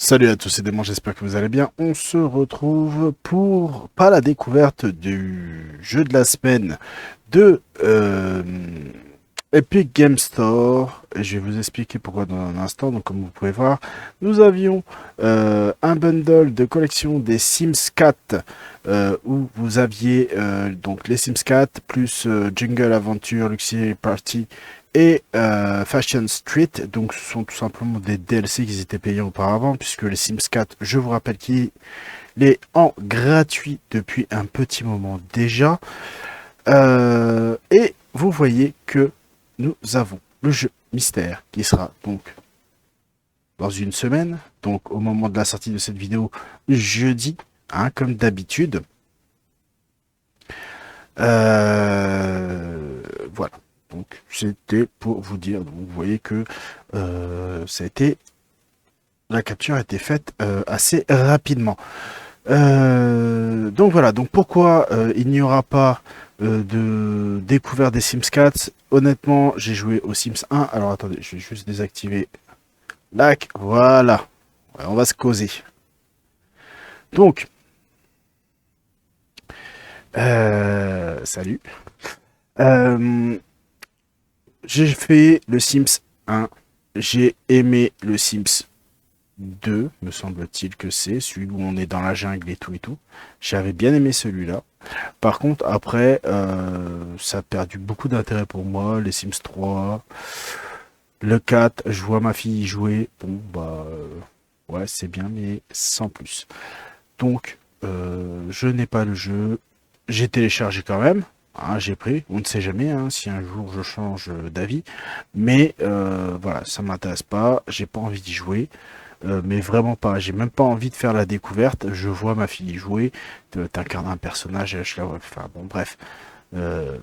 Salut à tous et démons, j'espère que vous allez bien. On se retrouve pour pas la découverte du jeu de la semaine de Epic Game Store. Et je vais vous expliquer pourquoi dans un instant. Donc comme vous pouvez voir, nous avions un bundle de collection des Sims 4 où vous aviez donc les Sims 4 plus Jungle Adventure, Luxury Party et Fashion Street. Donc ce sont tout simplement des DLC qui étaient payés auparavant, puisque les Sims 4, je vous rappelle qu'il est en gratuit depuis un petit moment déjà. Et vous voyez que nous avons le jeu mystère qui sera donc dans une semaine, donc au moment de la sortie de cette vidéo, jeudi, hein, comme d'habitude. Voilà. Donc c'était pour vous dire. Donc, vous voyez que ça a été, la capture a été faite assez rapidement. Donc voilà. Donc pourquoi il n'y aura pas de découverte des Sims 4? Honnêtement, j'ai joué aux Sims 1. Alors attendez, je vais juste désactiver l'ac. Voilà. Ouais, on va se causer. Donc, salut. Euh, j'ai fait le Sims 1. J'ai aimé le Sims 2, me semble-t-il que c'est, celui où on est dans la jungle et tout et tout. J'avais bien aimé celui-là. Par contre, après, ça a perdu beaucoup d'intérêt pour moi. Les Sims 3, le 4, je vois ma fille y jouer. Bon, bah, ouais, c'est bien, mais sans plus. Donc, je n'ai pas le jeu. J'ai téléchargé quand même. Hein, j'ai pris. On ne sait jamais hein, si un jour je change d'avis. Mais voilà, ça m'intéresse pas. J'ai pas envie d'y jouer. Mais vraiment pas. J'ai même pas envie de faire la découverte. Je vois ma fille y jouer. T'incarnes un personnage. Je la vois. Enfin bon, bref. Euh,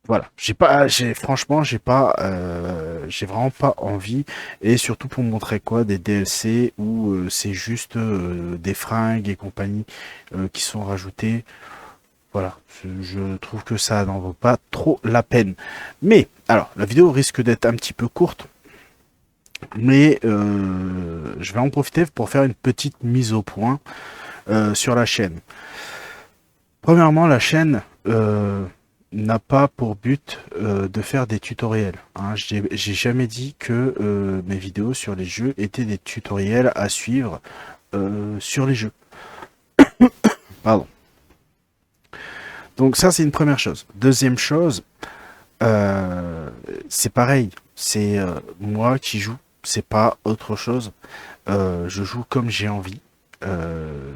voilà. Franchement, j'ai vraiment pas envie. Et surtout pour montrer quoi, des DLC où c'est juste des fringues et compagnie qui sont rajoutées. Voilà. Je trouve que ça n'en vaut pas trop la peine. Mais alors, la vidéo risque d'être un petit peu courte. Mais je vais en profiter pour faire une petite mise au point sur la chaîne. Premièrement, la chaîne n'a pas pour but de faire des tutoriels. Hein. J'ai jamais dit que mes vidéos sur les jeux étaient des tutoriels à suivre sur les jeux. Pardon. Donc ça, c'est une première chose. Deuxième chose, c'est pareil. C'est moi qui joue. C'est pas autre chose. Je joue comme j'ai envie. Euh,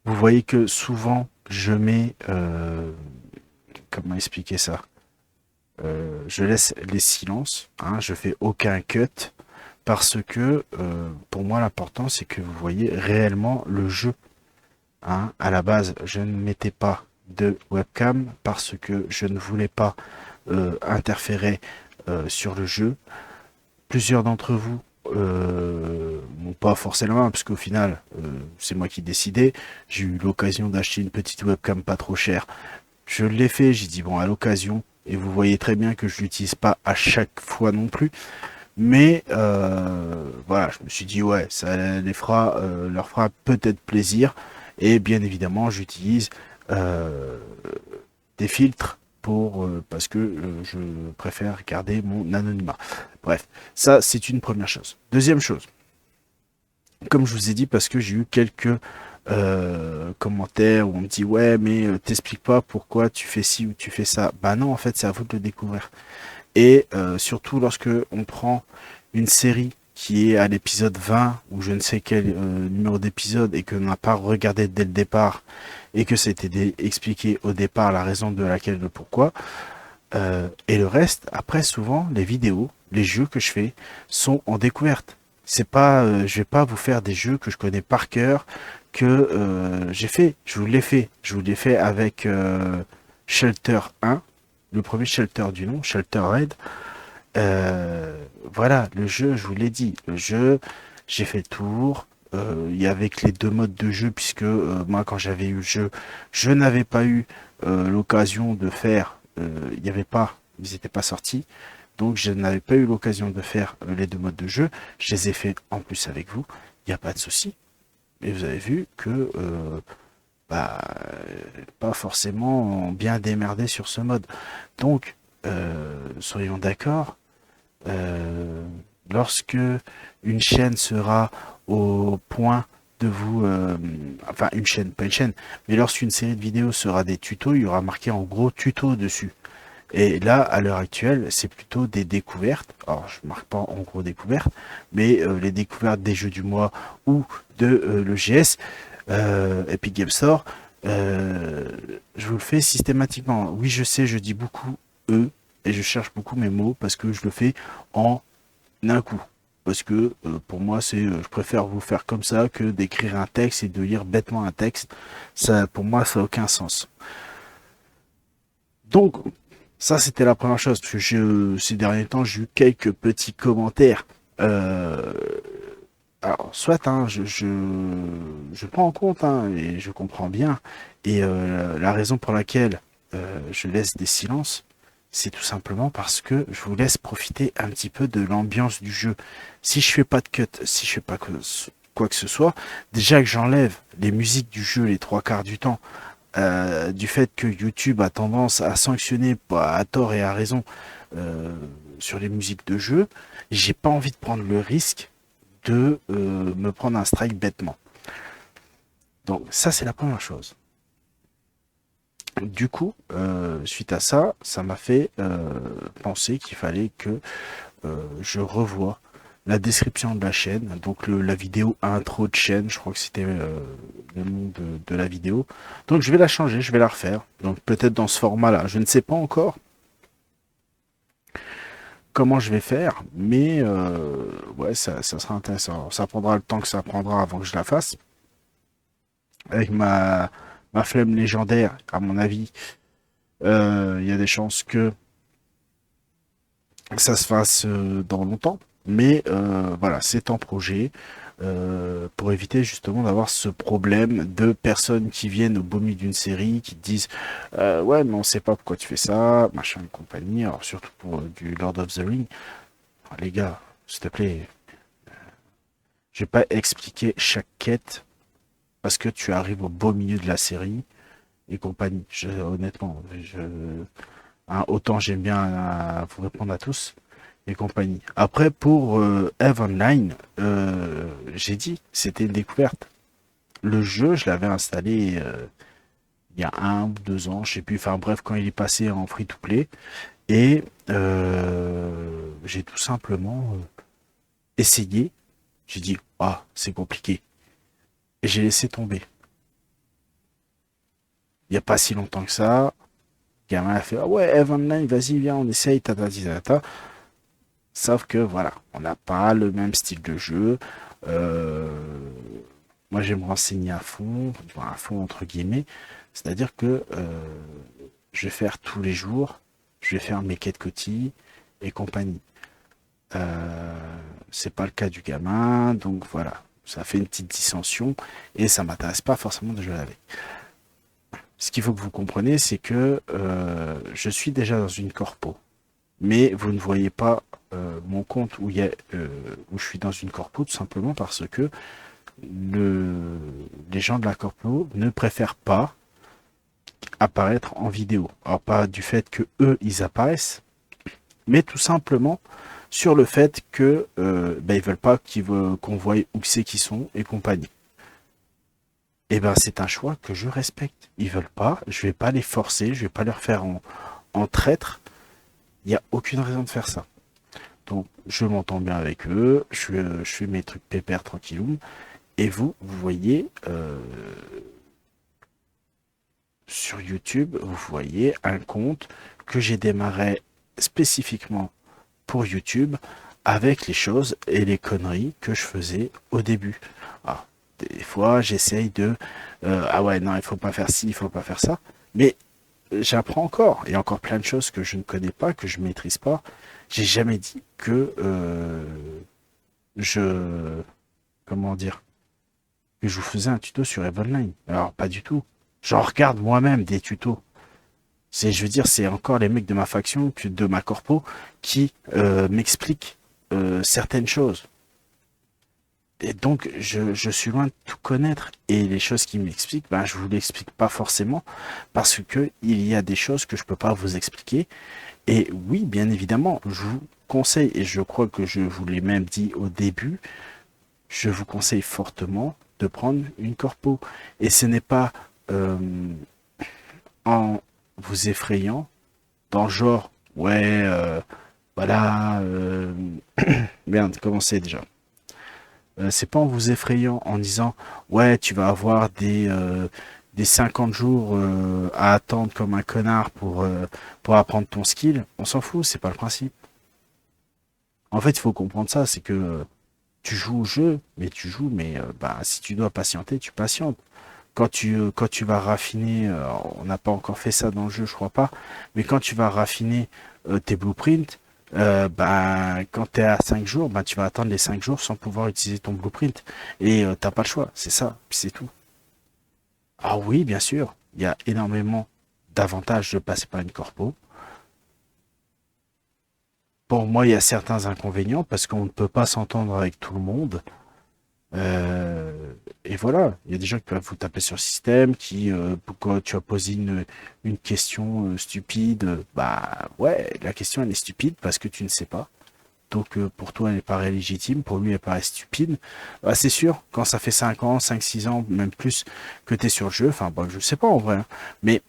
Vous voyez que souvent, je mets... comment expliquer ça? Je laisse les silences, hein, je fais aucun cut, parce que pour moi, l'important, c'est que vous voyez réellement le jeu. Hein. À la base, je ne mettais pas de webcam parce que je ne voulais pas interférer sur le jeu. Plusieurs d'entre vous n'ont pas forcé la main, parce qu'au final, c'est moi qui décidais. J'ai eu l'occasion d'acheter une petite webcam pas trop chère. Je l'ai fait, j'ai dit bon, à l'occasion, et vous voyez très bien que je l'utilise pas à chaque fois non plus. Mais voilà, je me suis dit ouais, ça leur fera peut-être plaisir. Et bien évidemment, j'utilise euh, des filtres pour parce que je préfère garder mon anonymat. Bref, ça c'est une première chose. Deuxième chose, comme je vous ai dit, parce que j'ai eu quelques commentaires où on me dit ouais mais t'expliques pas pourquoi tu fais ci ou tu fais ça. Bah non, en fait c'est à vous de le découvrir. Et surtout lorsque on prend une série qui est à l'épisode 20 ou je ne sais quel numéro d'épisode et que l'on n'a pas regardé dès le départ et que c'était expliqué au départ la raison de laquelle, le pourquoi, et le reste, après souvent les vidéos, les jeux que je fais sont en découverte. C'est pas, je vais pas vous faire des jeux que je connais par cœur, que j'ai fait. Je vous l'ai fait avec Shelter 1, le premier Shelter du nom, Shelter Red. Voilà, le jeu, je vous l'ai dit, le jeu, j'ai fait le tour. Il y avait que les deux modes de jeu, puisque moi, quand j'avais eu le jeu, je n'avais pas eu l'occasion de faire. Il n'y avait pas, ils n'étaient pas sortis. Donc, je n'avais pas eu l'occasion de faire les deux modes de jeu. Je les ai fait en plus avec vous. il n'y a pas de souci. Mais vous avez vu que bah, pas forcément bien démerdé sur ce mode. Donc, soyons d'accord, euh, lorsque une chaîne sera au point de vous, enfin une chaîne, pas une chaîne, mais lorsqu'une série de vidéos sera des tutos, il y aura marqué en gros tuto dessus. Et là, à l'heure actuelle, c'est plutôt des découvertes. Alors, je marque pas en gros découvertes, mais les découvertes des jeux du mois ou de l'EGS, Epic Game Store, je vous le fais systématiquement. Oui, je sais, je dis beaucoup eux, et je cherche beaucoup mes mots parce que je le fais en un coup. Parce que pour moi, je préfère vous faire comme ça que d'écrire un texte et de lire bêtement un texte. Ça, pour moi, ça n'a aucun sens. Donc, ça, c'était la première chose, parce que ces derniers temps, j'ai eu quelques petits commentaires. Euh, alors, soit, hein, je prends en compte, hein, et je comprends bien. Et la raison pour laquelle je laisse des silences, c'est tout simplement parce que je vous laisse profiter un petit peu de l'ambiance du jeu. Si je fais pas de cut, si je fais pas quoi que ce soit, déjà que j'enlève les musiques du jeu les trois quarts du temps, du fait que YouTube a tendance à sanctionner à tort et à raison euh, sur les musiques de jeu, j'ai pas envie de prendre le risque de me prendre un strike bêtement. Donc ça c'est la première chose. Du coup, suite à ça, ça m'a fait penser qu'il fallait que je revoie la description de la chaîne, donc la vidéo intro de chaîne, je crois que c'était le nom de la vidéo. Donc je vais la changer, je vais la refaire. Donc peut-être dans ce format-là, je ne sais pas encore comment je vais faire, mais ouais, ça sera intéressant. Ça prendra le temps que ça prendra avant que je la fasse. Avec ma flemme légendaire, à mon avis, il y a des chances que ça se fasse dans longtemps. Mais voilà, c'est en projet pour éviter justement d'avoir ce problème de personnes qui viennent au beau milieu d'une série, qui te disent ouais, mais on sait pas pourquoi tu fais ça, machin et compagnie. Alors surtout pour du Lord of the Ring, enfin, les gars, s'il te plaît, je vais pas expliquer chaque quête parce que tu arrives au beau milieu de la série et compagnie. Honnêtement, hein, autant j'aime bien vous répondre à tous et compagnie. Après, pour Eve Online, j'ai dit, c'était une découverte. Le jeu, je l'avais installé il y a 1 ou 2 ans, je sais plus. Enfin bref, quand il est passé en free-to-play. Et j'ai tout simplement essayé. J'ai dit, ah, c'est compliqué. Et j'ai laissé tomber. Il n'y a pas si longtemps que ça. Le gamin a fait, ah ouais, Eve Online, vas-y, viens, on essaye, tata, tata. Sauf que voilà, on n'a pas le même style de jeu. Euh, Moi, je vais me renseigner à fond entre guillemets. C'est-à-dire que je vais faire tous les jours, je vais faire mes quêtes quotidiennes et compagnie. C'est pas le cas du gamin, donc voilà, ça fait une petite dissension et ça m'intéresse pas forcément de jouer avec. Ce qu'il faut que vous compreniez, c'est que je suis déjà dans une corpo, mais vous ne voyez pas mon compte où je suis dans une corpo tout simplement parce que les gens de la corpo ne préfèrent pas apparaître en vidéo. Alors pas du fait que eux ils apparaissent, mais tout simplement sur le fait que ils veulent pas qu'on voie où c'est qu'ils sont et compagnie. Et ben c'est un choix que je respecte. Ils veulent pas, je vais pas les forcer, je vais pas leur faire en traître. Il n'y a aucune raison de faire ça. Donc je m'entends bien avec eux, je fais mes trucs pépères tranquillou. Et vous voyez sur YouTube, vous voyez un compte que j'ai démarré spécifiquement pour YouTube avec les choses et les conneries que je faisais au début. Alors, des fois, j'essaye de ah ouais, non, il faut pas faire ci, il faut pas faire ça. Mais j'apprends encore. Il y a encore plein de choses que je ne connais pas, que je maîtrise pas. J'ai jamais dit que je comment dire que je vous faisais un tuto sur Evenline. Alors pas du tout. J'en regarde moi-même des tutos. Je veux dire, c'est encore les mecs de ma faction, de ma corpo, qui m'expliquent certaines choses. et donc, je suis loin de tout connaître. Et les choses qu'il m'explique, ben, je vous l'explique pas forcément parce que il y a des choses que je peux pas vous expliquer. Et oui, bien évidemment, je vous conseille, et je crois que je vous l'ai même dit au début, je vous conseille fortement de prendre une corpo. Et ce n'est pas euh, en vous effrayant, dans le genre, ouais, voilà, merde, comment c'est déjà? C'est pas en vous effrayant, en disant, ouais, tu vas avoir des 50 jours à attendre comme un connard pour apprendre ton skill. On s'en fout, c'est pas le principe. En fait, il faut comprendre ça, c'est que tu joues au jeu, mais tu joues, mais bah, si tu dois patienter, tu patientes. Quand tu vas raffiner, on n'a pas encore fait ça dans le jeu, je crois pas, mais quand tu vas raffiner tes blueprints, bah, quand tu es à 5 jours, bah, tu vas attendre les 5 jours sans pouvoir utiliser ton blueprint. Et t'as pas le choix, c'est ça, puis c'est tout. Ah oui, bien sûr, il y a énormément d'avantages de passer par une corpo. Pour moi, il y a certains inconvénients parce qu'on ne peut pas s'entendre avec tout le monde. Et voilà, il y a des gens qui peuvent vous taper sur le système, pourquoi tu as posé une question stupide, bah ouais, la question elle est stupide parce que tu ne sais pas. Donc pour toi elle paraît légitime, pour lui elle paraît stupide. Bah, c'est sûr, quand ça fait 5 ans, 5 6 ans, même plus que tu es sur le jeu, enfin bon, je sais pas en vrai, hein. Mais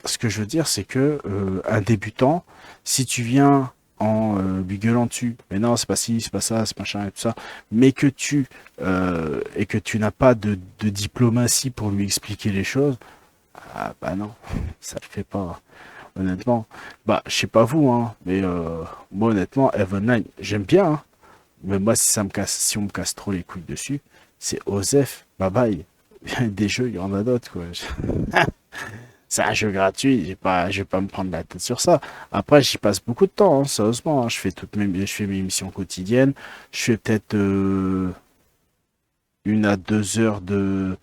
ce que je veux dire, c'est que un débutant, si tu viens en lui gueulant dessus, mais non, c'est pas ci, c'est pas ça, c'est machin et tout ça, mais que tu n'as pas de diplomatie pour lui expliquer les choses, ah bah non, ça le fait pas. Honnêtement, bah je sais pas vous, hein, mais moi honnêtement, Eve Online, j'aime bien, hein, mais moi si on me casse trop les couilles dessus, c'est Osef, bye bye. Des jeux, il y en a d'autres quoi. C'est un jeu gratuit, je vais pas me prendre la tête sur ça. Après, j'y passe beaucoup de temps, hein, sérieusement, hein. Je fais mes missions quotidiennes. Je fais peut-être 1 à 2 heures de,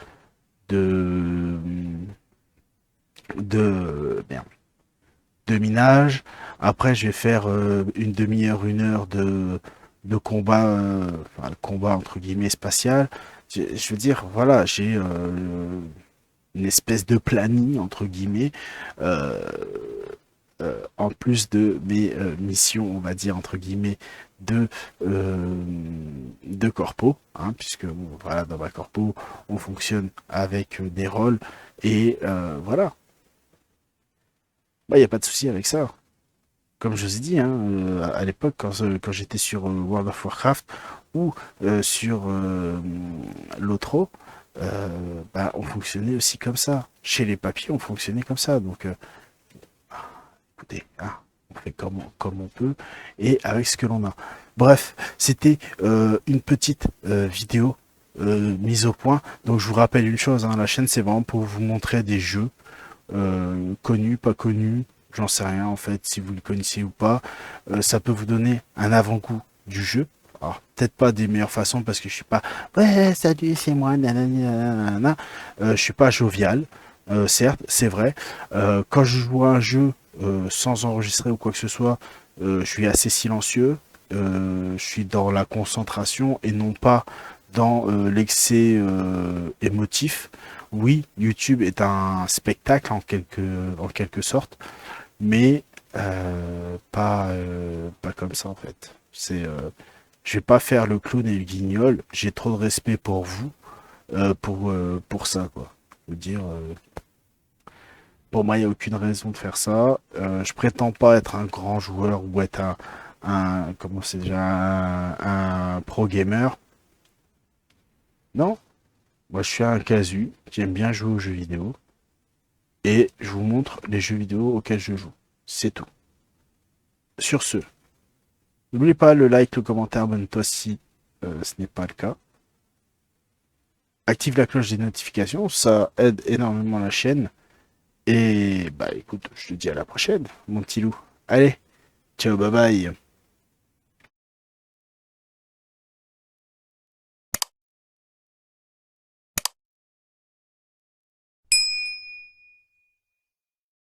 merde, de minage. Après, je vais faire une demi-heure, 1 heure de combat, enfin, le combat entre guillemets spatial. Je veux dire, voilà, j'ai une espèce de planning entre guillemets. Euh, en plus de mes missions, on va dire entre guillemets, de, euh, de corpo, hein, puisque bon, voilà, dans ma corpo, on fonctionne avec des rôles, et voilà, il n'y a pas de souci avec ça. Comme je vous ai dit, hein, à l'époque, quand j'étais sur World of Warcraft ou sur l'autre, bah, on fonctionnait aussi comme ça. Chez les papiers, on fonctionnait comme ça. Donc, écoutez, hein, on fait comme on peut et avec ce que l'on a. Bref, c'était une petite vidéo mise au point. Donc je vous rappelle une chose, hein, la chaîne c'est vraiment pour vous montrer des jeux connus, pas connus, j'en sais rien en fait, si vous le connaissez ou pas. Ça peut vous donner un avant-goût du jeu. Alors, peut-être pas des meilleures façons parce que je suis pas ouais salut c'est moi nanani, nanana. Je suis pas jovial, certes c'est vrai. Quand je joue à un jeu sans enregistrer ou quoi que ce soit, je suis assez silencieux. Je suis dans la concentration et non pas dans l'excès émotif. Oui, YouTube est un spectacle en quelque sorte, mais pas comme ça en fait. Je vais pas faire le clown et le guignol. J'ai trop de respect pour vous, pour ça quoi. Je veux dire, pour moi, il n'y a aucune raison de faire ça. Je prétends pas être un grand joueur ou être comment c'est déjà, un pro gamer. Non, moi je suis un casu qui aime bien jouer aux jeux vidéo et je vous montre les jeux vidéo auxquels je joue. C'est tout. Sur ce, n'oubliez pas le like, le commentaire, abonne-toi si ce n'est pas le cas. Active la cloche des notifications, ça aide énormément la chaîne. Et bah écoute, je te dis à la prochaine, mon petit loup. Allez, ciao, bye bye.